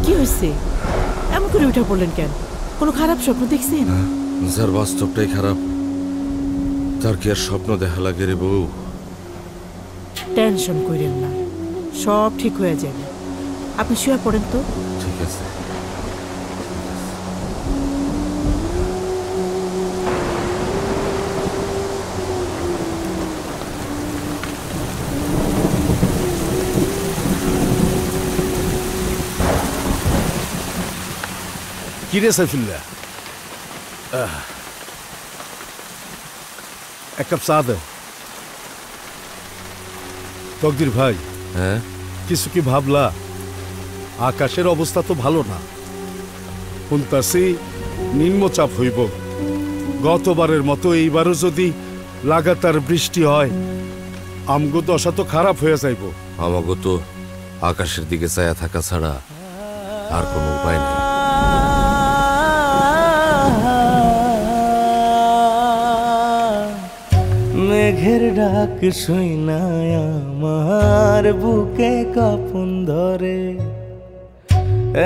কি হয়েছে? এমন করে উঠে পড়লেন কেন? কোনো খারাপ স্বপ্ন দেখছেন? যার বাস্তবটাই খারাপ তার কি আর স্বপ্ন দেখা লাগে রে বউ? টেনশন করেন না, সব ঠিক হয়ে যাবে। আপনি শুয়ে পড়েন তো। ঠিক আছে। কিরে সাইফুল্লাহ, এক কাপ চা দে। তকদির ভাই, হ্যাঁ কিছু কি ভাবলা? আকাশের অবস্থা তো ভালো না, শুনতাছি নিম্নচাপ হইব। গতবারের মতো এইবারও যদি লাগাতার বৃষ্টি হয় আমগো দশা তো খারাপ হয়ে যাইব। আমাগো তো আকাশের দিকে ছায়া থাকা ছাড়া আর কোনো উপায় নেই। মেঘের ডাক শুনায় আমার বুকে কাঁপন ধরে,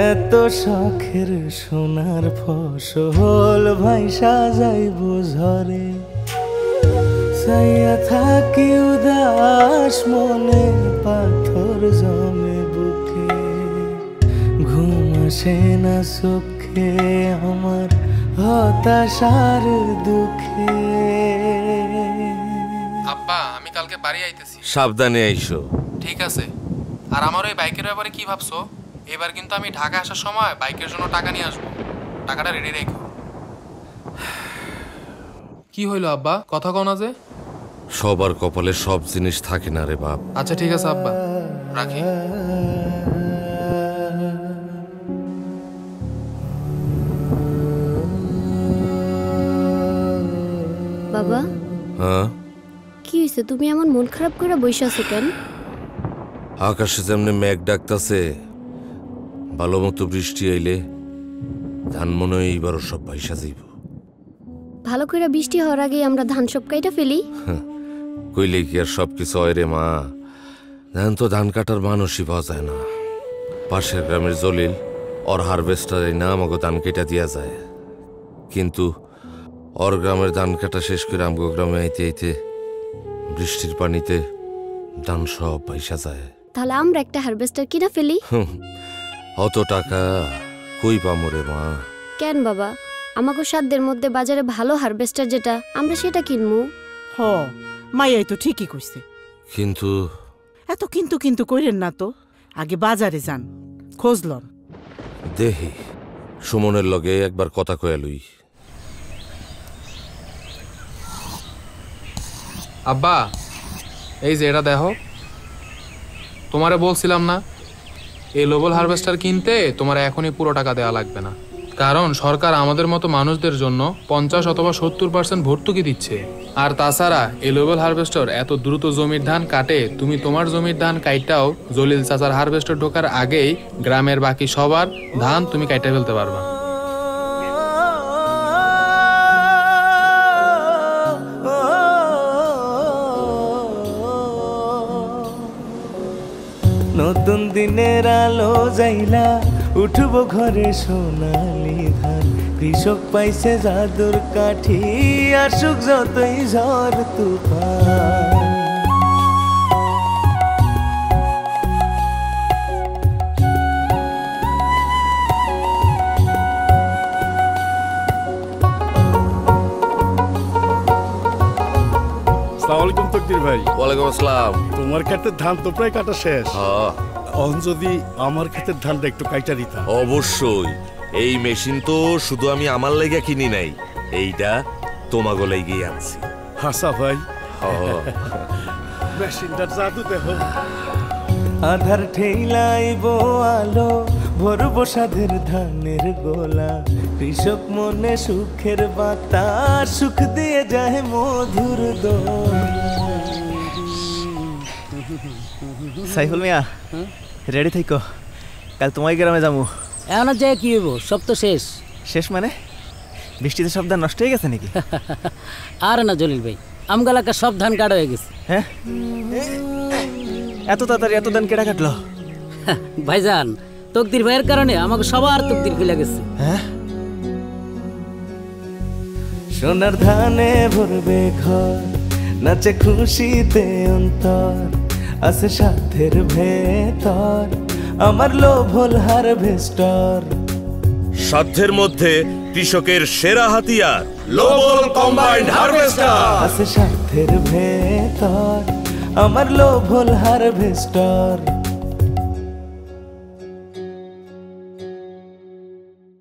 এত শখের সোনার ফসল ভাইসা যাইব ঝরে। ছাইয়া থাকি উদাস মনে, পাথর জমে বুকে, ঘুম আসে না চোখে আমার হতাশার দুঃখে। আব্বা, আমি কালকে বাড়ি আইতেছি। সাবধানে আইসো। ঠিক আছে। আর আমার ওই বাইকের ব্যাপারে কি ভাবছো? এবার কিন্তু আমি ঢাকা আসার সময় বাইকের জন্য টাকা নিয়ে আসবো, টাকাটা রেডি রেখো। কি হইলো আব্বা, কথা কও না যে? সবার কপালে সব জিনিস থাকে না রে বাপ। আচ্ছা ঠিক আছে আব্বা, রাখি। বাবা, হ্যাঁ কি হয়েছে? তুমি এমন মন খারাপ করে বসে আছো কেন? আকাশে যেমনি মেঘ ডাকতাছে, ভালো মতো বৃষ্টি আইলে ধান মনে হয় এইবারও সব ভাইসা যাইব। ভালো করে বৃষ্টি হওয়ার আগে আমরা ধান সব কাইটা ফেলি। কইলে কি আর সব কিছু হয় রে মা? ধান তো ধান কাটার মানুষই পাওয়া যায় না। পাশের গ্রামের জলিল ওর হারভেস্টারে না আমাকে ধান কেটে দিয়া যায়, কিন্তু ওর গ্রামের ধান কাটা শেষ করে আমগো গ্রামে আইতে আইতে বৃষ্টির পানিতে ধান সব ভাইসা যায়। তাহলে আমরা একটা হারভেস্টার কিনা ফেলি। অত টাকা কই পামো রে মা? কেন বাবা, আমাকে সাধ্যের মধ্যে বাজারে ভালো হারভেস্টার যেটা, আমরা সেটা কিনবো। হ, মাইয়াই তো ঠিকই কইছে। কিন্তু এত কিন্তু কিন্তু কইরেন না তো, আগে বাজারে যান, খোঁজ লন। দেহি সুমনের লগে একবার কথা কয়া লই। আব্বা, এই যে এটা দেখো, তোমারে বলছিলাম না এই লোবল হারভেস্টার কিনতে তোমার এখনই পুরো টাকা দেওয়া লাগবে না, কারণ সরকার আমাদের মতো মানুষদের জন্য 50 অথবা 70% ভর্তুকি দিচ্ছে। আর তাছাড়া এই লোবল হারভেস্টার এত দ্রুত জমির ধান কাটে, তুমি তোমার জমির ধান কাইটাও জলিল চাচার হারভেস্টার ঢোকার আগেই গ্রামের বাকি সবার ধান তুমি কাইটা ফেলতে পারবা। নতুন দিনের আলো যাইলা উঠব ঘরে সোনালি ধান, কৃষক পাইছে জাদুর কাঠি, আসুক যতই ঝড় তুফান। আসসালামু আলাইকুম তকদির ভাই। ওয়ালাইকুম আসসালাম। তোমার ক্ষেতের ধান তো প্রায় কাটা শেষ। হ্যাঁ, অন যদি আমার ক্ষেতের ধানটা একটু কাইটা দিতাম। অবশ্যই। এই মেশিন তো শুধু আমি আমার লেগে কিনি নাই, এইটা তোমাগো লেগে আনছি। হাসা ভাই, হ্যাঁ। মেশিনটার জাদু দেখো। আধার ঠেলাইব আলো, ভরব সাধের ধানের গোলা, কৃষক মনে সুখের বাতাস, সুখ দিয়ে যায় মধুর দোলা। সাইফুল মিয়া, রেডি থাইকো, কাল তোমার গ্রামে যাবো। এখন আর যাই কি হইব, সব তো শেষ। শেষ মানে? বৃষ্টিতে সব ধান নষ্ট হয়ে গেছে নাকি? আর না জলিল ভাই, আমগালাকা সব ধান কাটা হয়ে গেছে। হ্যাঁ, এত তাড়াতাড়ি এত ধান কেটে কাটলো? ভাইজান, তকদির ভাইয়ের কারণে আমাকে সবার তকদির খুলে গেছে। সোনার ধানে ভরবে ঘর, নাচে খুশিতে অন্তর, আছে সাধ্যের ভেতর আমার লোভ হল হারভেস্টার। সাধ্যের মধ্যে কৃষকের সেরা হাতিয়ার লোবল কম্বাইন্ড হারভেস্টার। আছে সাধ্যের ভেতর আমার লোভ হল হারভেস্টার।